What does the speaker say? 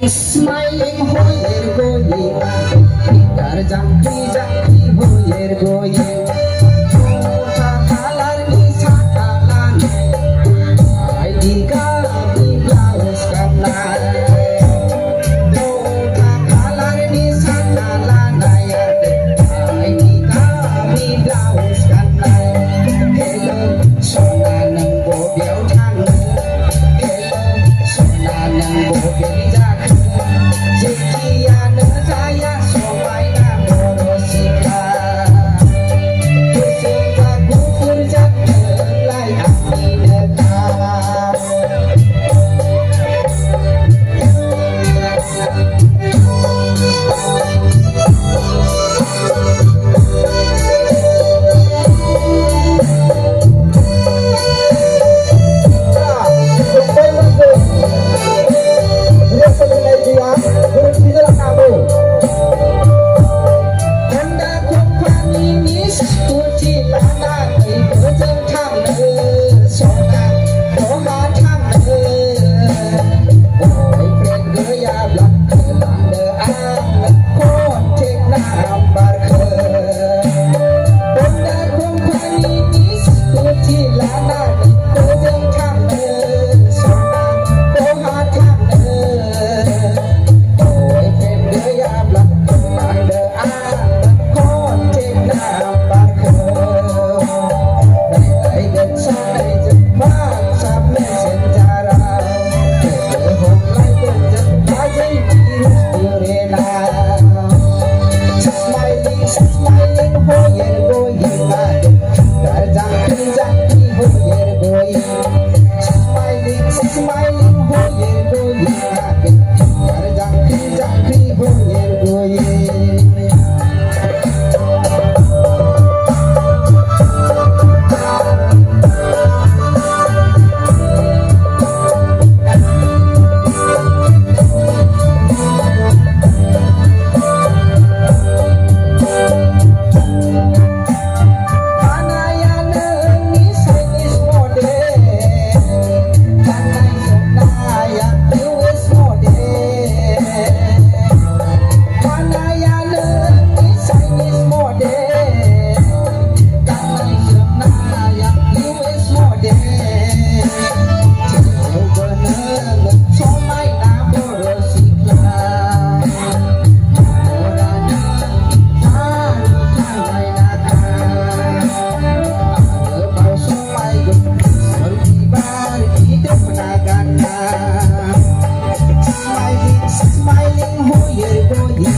Smiling hoyer goye, dar jangki jangki hoyer goye. Kota kalar ni sakalan, ay di kami blaus kanan. Kota kalar ni sakalan, ay di kami blaus kanan. Hello, sona nang bobiao thang. Hello, sona nang bobiao jang. Sekian saya somai namorosika, beserta kufur jangan layak didekat. Smiling, oh yeah, boy.